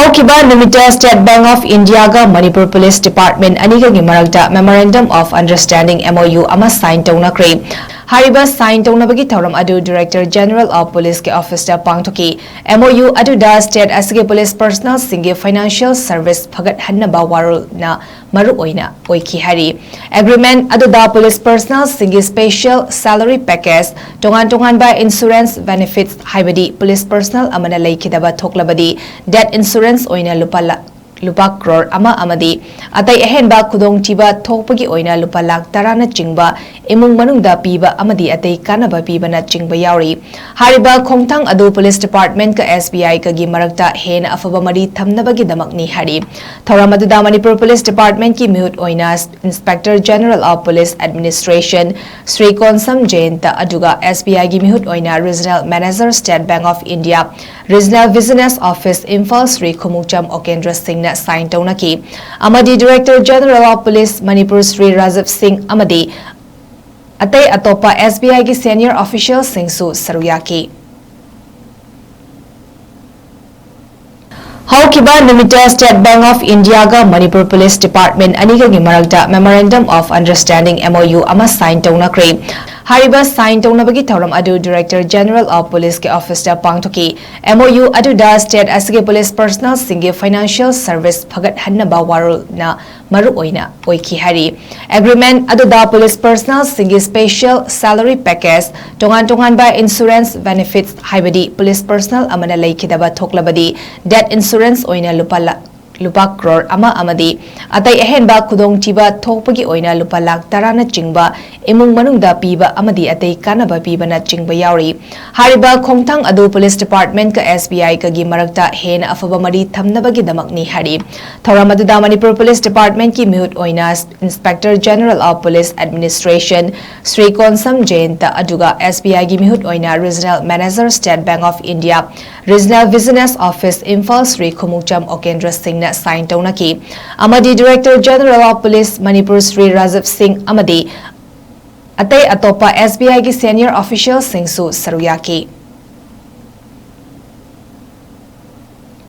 ꯍꯧꯈꯤꯕ ꯅꯨꯃꯤꯠꯇ state bank of ꯏꯟꯗꯤꯌꯥꯒ ꯃꯅꯤꯄꯨꯔ ꯄꯨꯂꯤꯁ ꯗꯤꯄꯥꯔꯠꯃꯦꯟꯠ ꯑꯅꯤꯒꯒꯤ ꯃꯔꯛꯇ ꯃꯦꯃꯣꯔꯦꯟꯗꯝ ꯑꯣꯐ ꯑꯟꯗꯔꯁ꯭ꯇꯦꯟꯗꯤꯡ MOU ꯑꯃ ꯁꯥꯏꯟ ꯇꯧꯅꯈ꯭ꯔꯦ꯫ ꯍꯥꯏꯔꯤꯕ ꯁꯥꯏꯟ ꯇꯧꯅꯕꯒꯤ ꯊꯧꯔꯝ ꯑꯗꯨ ꯗꯤꯔꯦꯛꯇꯔ ꯖꯦꯅꯔꯦꯜ ꯑꯣꯐ ꯄꯨꯂꯤꯁꯀꯤ ꯑꯣꯐꯤꯁꯇ ꯄꯥꯡꯊꯣꯛꯈꯤ꯫ MOU ꯑꯗꯨꯗ ꯁ꯭ꯇꯦꯠ ꯑꯁꯤꯒꯤ ꯄꯨꯂꯤꯁ ꯄꯔꯁꯣꯅꯦꯜꯁꯤꯡꯒꯤ ꯐꯥꯏꯅꯥꯟꯁꯤꯌꯦꯜ ꯁꯔꯚꯤꯁ ꯐꯒꯠꯍꯟꯅꯕ ꯋꯥꯔꯣꯜꯅ ꯃꯔꯨꯑꯣꯏꯅ ꯑꯣꯏꯈꯤ ꯍꯥꯏꯔꯤ꯫ ꯑꯦꯒ꯭ꯔꯤꯃꯦꯟꯠ ꯑꯗꯨꯗ ꯄꯨꯂꯤꯁ ꯄꯔꯁꯣꯅꯦꯜꯁꯤꯡꯒꯤ ꯁ꯭ꯄꯦꯁꯤꯑꯦꯜ ꯁꯦꯂꯔꯤ ꯄꯦꯀꯦꯖ, ꯇꯣꯉꯥꯟ-ꯇꯣꯉꯥꯟꯕ ꯏꯟꯁꯨꯔꯦꯟꯁ ꯕꯦꯅꯤꯐꯤꯠꯁ ꯍꯥꯏꯕꯗꯤ ꯄꯨꯂꯤꯁ ꯄꯔꯁꯣꯅꯦꯜ ꯑꯃꯅ ꯂꯩꯈꯤꯗꯕ ꯊꯣꯛꯂꯕꯗꯤ ꯗꯦꯊ ꯏꯟꯁꯨꯔꯦꯟꯁ ꯑꯣꯏꯅ ꯂꯨꯄꯥ ꯀ꯭ꯔꯣꯔ ꯑꯃꯗꯤ ꯑꯇꯩ ꯑꯍꯦꯟꯕ ꯈꯨꯗꯣꯡꯊꯤꯕ ꯊꯣꯛꯄꯒꯤ ꯑꯣꯏꯅ ꯂꯨꯄꯥ ꯂꯥꯈ 10 ꯅꯆꯤꯡꯕ ꯏꯃꯨꯡ ꯃꯅꯨꯡꯗ ꯄꯤꯕ ꯑꯃꯗꯤ ꯑꯇꯩ ꯀꯥꯟꯅꯕ ꯄꯤꯕꯅꯆꯤꯡꯕ ꯌꯥꯎꯔꯤ꯫ ꯍꯥꯏꯔꯤꯕ ꯈꯣꯡꯊꯥꯡ ꯑꯗꯨ ꯄꯨꯂꯤꯁ ꯗꯤꯄꯥꯔꯠꯃꯦꯟꯠꯀ SBIꯒꯒꯤ ꯃꯔꯛꯇ ꯍꯦꯟꯅ ꯑꯐꯕ ꯃꯔꯤ ꯊꯝꯅꯕꯒꯤꯗꯃꯛꯅꯤ ꯍꯥꯏꯔꯤ꯫ ꯊꯧꯔꯝ ꯑꯗꯨꯗ ꯃꯅꯤꯄꯨꯔ ꯄꯨꯂꯤꯁ ꯗꯤꯄꯥꯔꯠꯃꯦꯟꯠꯀꯤ ꯃꯤꯍꯨꯠ ꯑꯣꯏꯅ inspector general of police administration Shri 𝗠𝗔𝗡𝗜𝗣𝗅 ꯑꯗꯨꯒ SBIꯒꯤ ꯃꯤꯍꯨꯠ ꯑꯣꯏꯅ regional manager state bank of India regional business office Imphal Shri 𝗠𝗡𝗠𝗢𝗣𝗅 ꯁꯤꯡꯅ ꯁꯥꯏꯟ ꯇꯧꯅꯈꯤ ꯑꯃꯗꯤ director general of police Manipur Shri Rajiv Singh ꯑꯃꯗꯤ ꯑꯇꯩ ꯑꯇꯣꯞꯄ SBIꯒꯤ ꯁꯦꯅꯤꯌꯔ ꯑꯣꯐꯤꯁꯤꯌꯦꯜꯁꯤꯡꯁꯨ ꯁꯔꯨꯛ ꯌꯥꯈꯤ꯫ ꯍꯧꯈꯤꯕ ꯅꯨꯃꯤꯠꯇ ꯁ꯭ꯇꯦꯠ ꯕꯦꯡꯛ ꯑꯣꯐ ꯏꯟꯗꯤꯌꯥꯒ ꯃꯅꯤꯄꯨꯔ ꯄꯨꯂꯤꯁ ꯗꯤꯄꯥꯔꯠꯃꯦꯟꯠ ꯑꯅꯤꯒꯒꯤ ꯃꯔꯛꯇ ꯃꯦꯃꯣꯔꯦꯟꯗꯝ ꯑꯣꯐ ꯑꯟꯗꯔꯁ꯭ꯇꯦꯟꯗꯤꯡ MOU ꯑꯃ ꯁꯥꯏꯟ ꯇꯧꯅꯈ꯭ꯔꯦ꯫ ꯍꯥꯏꯔꯤꯕ ꯁꯥꯏꯟ ꯇꯧꯅꯕꯒꯤ ꯊꯧꯔꯝ ꯑꯗꯨ ꯗꯤꯔꯦꯛꯇꯔ ꯖꯦꯅꯔꯦꯜ ꯑꯣꯐ ꯄꯨꯂꯤꯁꯀꯤ ꯑꯣꯐꯤꯁꯇ ꯄꯥꯡꯊꯣꯛꯈꯤ꯫ MOU ꯑꯗꯨꯗ ꯁ꯭ꯇꯦꯠ ꯑꯁꯤꯒꯤ ꯄꯨꯂꯤꯁ ꯄꯔꯁꯣꯅꯦꯜꯁꯤꯡꯒꯤ ꯐꯥꯏꯅꯥꯟꯁꯤꯌꯦꯜ ꯁꯔꯚꯤꯁ ꯐꯒꯠꯍꯟꯅꯕ ꯋꯥꯔꯣꯜꯅ ꯃꯔꯨꯑꯣꯏꯅ ꯑꯣꯏꯈꯤ ꯍꯥꯏꯔꯤ꯫ ꯑꯦꯒ꯭ꯔꯤꯃꯦꯟꯠ ꯑꯗꯨꯗ ꯄꯨꯂꯤꯁ ꯄꯔꯁꯣꯅꯦꯜꯁꯤꯡꯒꯤ ꯁ꯭ꯄꯦꯁꯤꯑꯦꯜ ꯁꯦꯂꯔꯤ ꯄꯦꯀꯦꯖ, ꯇꯣꯉꯥꯟ-ꯇꯣꯉꯥꯟꯕ ꯏꯟꯁꯨꯔꯦꯟꯁ ꯕꯦꯅꯤꯐꯤꯠꯁ ꯍꯥꯏꯕꯗꯤ ꯄꯨꯂꯤꯁ ꯄꯔꯁꯣꯅꯦꯜ ꯑꯃꯅ ꯂꯩꯈꯤꯗꯕ ꯊꯣꯛꯂꯕꯗꯤ ꯗꯦꯊ ꯏꯟꯁꯨꯔꯦꯟꯁ ꯑꯣꯏꯅ ꯂꯨꯄꯥ ꯀ꯭ꯔꯣꯔ ꯑꯃꯗꯤ ꯑꯇꯩ ꯑꯍꯦꯟꯕ ꯈꯨꯗꯣꯡꯊꯤꯕ ꯊꯣꯛꯄꯒꯤ ꯑꯣꯏꯅ ꯂꯨꯄꯥ ꯂꯥꯈ 10 ꯅꯆꯤꯡꯕ ඉꯃꯨꯡ ꯃꯅꯨꯡꯗ ꯄꯤꯕ ꯑꯃꯗꯤ ꯑꯇꯩ ꯀꯥꯟꯅꯕ ꯄꯤꯕꯅꯆꯤꯡꯕ ꯌꯥꯎꯔꯤ꯫ ꯍꯥꯏꯔꯤꯕ ꯈꯣꯡꯊꯥꯡ ꯑꯗꯨ ꯄꯨꯂꯤꯁ ꯗꯤꯄꯥꯔꯠꯃꯦꯟꯠꯀ SBIꯒꯒꯤ ꯃꯔꯛꯇ ꯍꯦꯟꯅ ꯑꯐꯕ ꯃꯔꯤ ꯊꯝꯅꯕꯒꯤꯗꯃꯛꯅꯤ ꯍꯥꯏꯔꯤ꯫ ꯊꯧꯔꯝ ꯑꯗꯨꯗ ꯃꯅꯤꯄꯨꯔ ꯄꯨꯂꯤꯁ ꯗꯤꯄꯥꯔꯠꯃꯦꯟꯠꯀꯤ ꯃꯤꯍꯨꯠ ꯑꯣꯏꯅ inspector general of police administration Shri 𝗠𝗔𝗡𝗅 ꯑꯗꯨꯒ SBIꯒꯤ ꯃꯤꯍꯨꯠ ꯑꯣꯏꯅ regional manager state bank of India regional business office Imphal Shri 𝗠𝗡𝗢𝗅 ꯁꯤꯡꯅ ꯁꯥꯏꯟ ꯇꯧꯅꯈꯤ ꯑꯃꯗꯤ director general of police Manipur Shri Rajiv Singh ꯑꯃꯗꯤ ꯑꯇꯩ ꯑꯇꯣꯞꯄ SBIꯒꯤ ꯁꯦꯅꯤꯌꯔ ꯑꯣꯐꯤꯁꯤꯌꯦꯜꯁꯤꯡꯁꯨ ꯁꯔꯨꯛ ꯌꯥꯈꯤ꯫